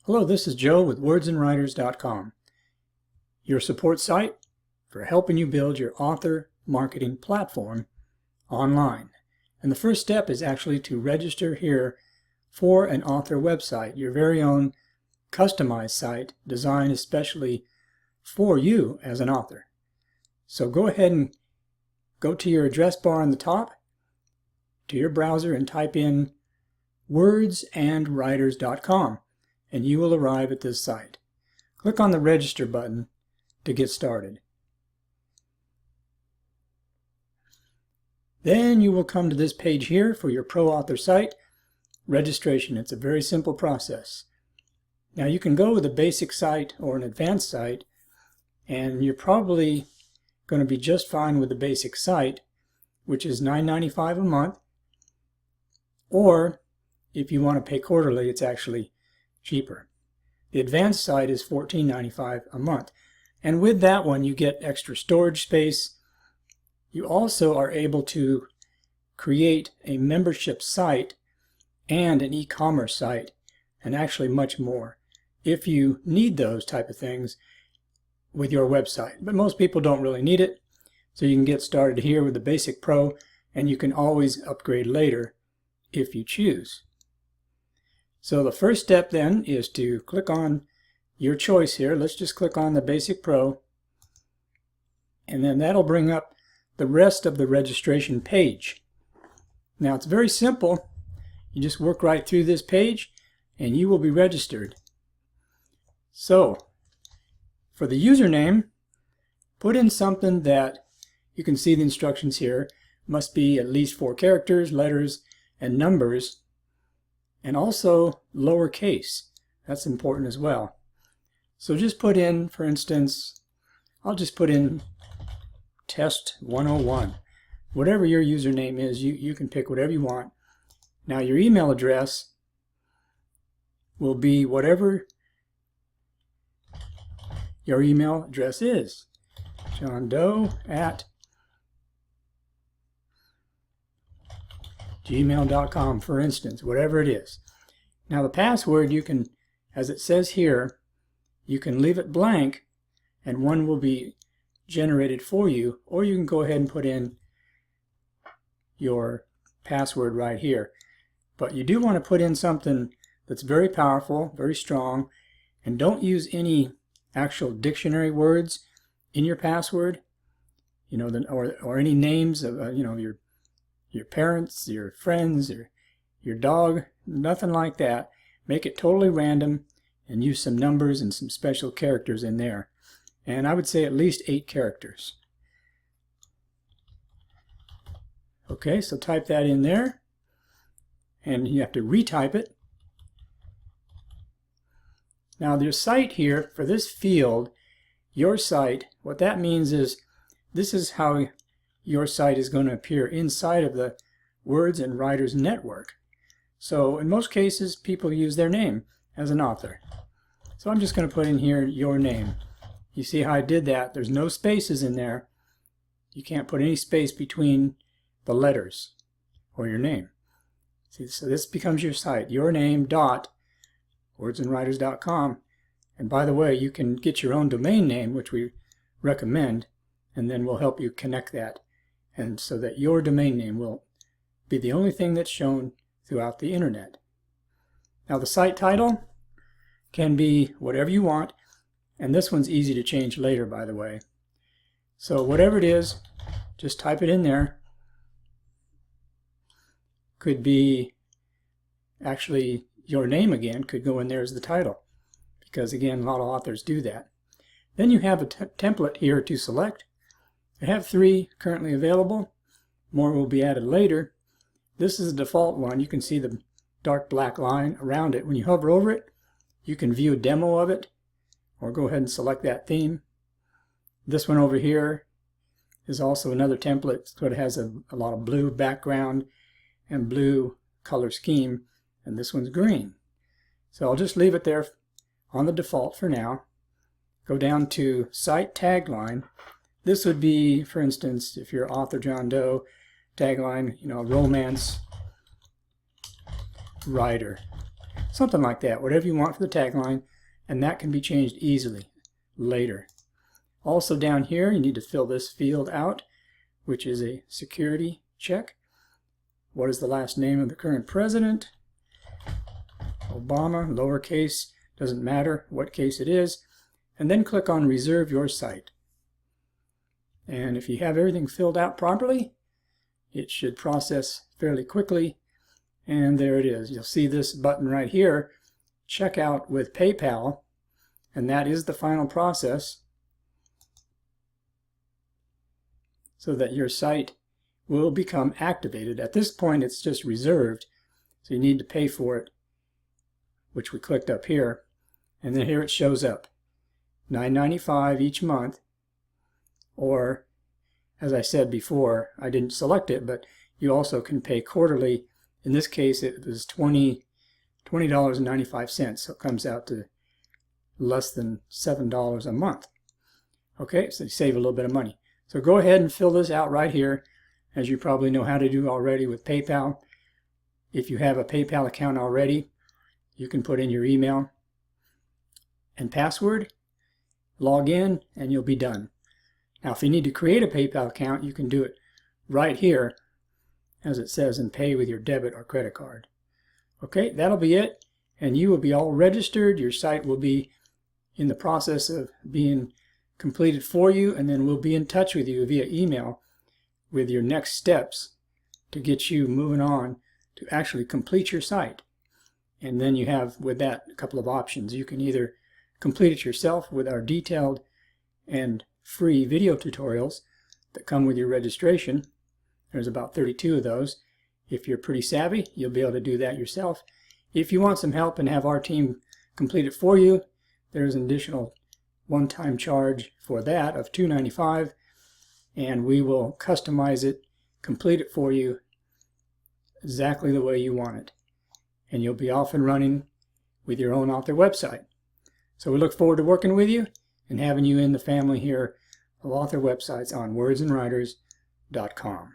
Hello, this is Joe with wordsandwriters.com, your support site for helping you build your author marketing platform online. And the first step is actually to register here for an author website, your very own customized site designed especially for you as an author. So go ahead and go to your address bar on the top, to your browser, and type in wordsandwriters.com. and you will arrive at this site. Click on the register button to get started. Then you will come to this page here for your pro author site registration. It's a very simple process. Now you can go with a basic site or an advanced site, and you're probably going to be just fine with the basic site, which is $9.95 a month, or if you want to pay quarterly, it's actually cheaper. The advanced site is $14.95 a month, and with that one you get extra storage space. You also are able to create a membership site and an e-commerce site, and actually much more if you need those type of things with your website. But most people don't really need it, so you can get started here with the basic pro, and you can always upgrade later if you choose. So the first step then is to click on your choice here. Let's just click on the Basic Pro, and then that'll bring up the rest of the registration page. Now it's very simple. You just work right through this page and you will be registered. So for the username, put in something that you can see the instructions here. Must be at least 4 characters, letters, and numbers. And also lowercase. That's important as well. So just put in, for instance, I'll just put in test 101. Whatever your username is, you can pick whatever you want. Now your email address will be whatever your email address is. johndoe@gmail.com, for instance, whatever it is. Now the password, you can, as it says here, you can leave it blank and one will be generated for you, or you can go ahead and put in your password right here. But you do want to put in something that's very powerful, very strong, and don't use any actual dictionary words in your password, you know, or any names of your parents, your friends, or your dog, nothing like that. Make it totally random and use some numbers and some special characters in there. And I would say at least 8 characters. Okay, so type that in there, and you have to retype it. Now your site here, for this field, your site, what that means is this is how your site is going to appear inside of the Words and Writers network. So in most cases people use their name as an author. So I'm just going to put in here your name. You see how I did that? There's no spaces in there. You can't put any space between the letters or your name. See, so this becomes your site, your name dot wordsandwriters.com. And by the way, you can get your own domain name, which we recommend, and then we'll help you connect that, and so that your domain name will be the only thing that's shown throughout the internet. Now the site title can be whatever you want, and this one's easy to change later, by the way. So whatever it is, just type it in there. Could be actually your name again, could go in there as the title, because again, a lot of authors do that. Then you have a template here to select. I have 3 currently available. More will be added later. This is the default one. You can see the dark black line around it. When you hover over it, you can view a demo of it, or go ahead and select that theme. This one over here is also another template, so it has a lot of blue background and blue color scheme, and this one's green. So I'll just leave it there on the default for now. Go down to Site Tagline. This would be, for instance, if you're author John Doe, tagline, romance writer. something like that, whatever you want for the tagline, and that can be changed easily later. Also down here, you need to fill this field out, which is a security check. What is the last name of the current president? Obama, lowercase, doesn't matter what case it is. And then click on Reserve Your Site. And if you have everything filled out properly, it should process fairly quickly. And there it is. You'll see this button right here, Check Out with PayPal, and that is the final process, so that your site will become activated. At this point, it's just reserved, so you need to pay for it, which we clicked up here, and then here it shows up, $9.95 each month, or, as I said before, I didn't select it, but you also can pay quarterly. In this case, it was $20.95, so it comes out to less than $7 a month. Okay, so you save a little bit of money. So go ahead and fill this out right here, as you probably know how to do already with PayPal. If you have a PayPal account already, you can put in your email and password, log in, and you'll be done. Now, if you need to create a PayPal account, you can do it right here, as it says, and pay with your debit or credit card. Okay, that'll be it, and you will be all registered. Your site will be in the process of being completed for you, and then we'll be in touch with you via email with your next steps to get you moving on to actually complete your site. And then you have with that a couple of options. You can either complete it yourself with our detailed and free video tutorials that come with your registration. There's about 32 of those. If you're pretty savvy, you'll be able to do that yourself. If you want some help and have our team complete it for you, there's an additional one-time charge for that of $2.95, and we will customize it, complete it for you exactly the way you want it, and you'll be off and running with your own author website. So we look forward to working with you and having you in the family here of author websites on wordsandwriters.com.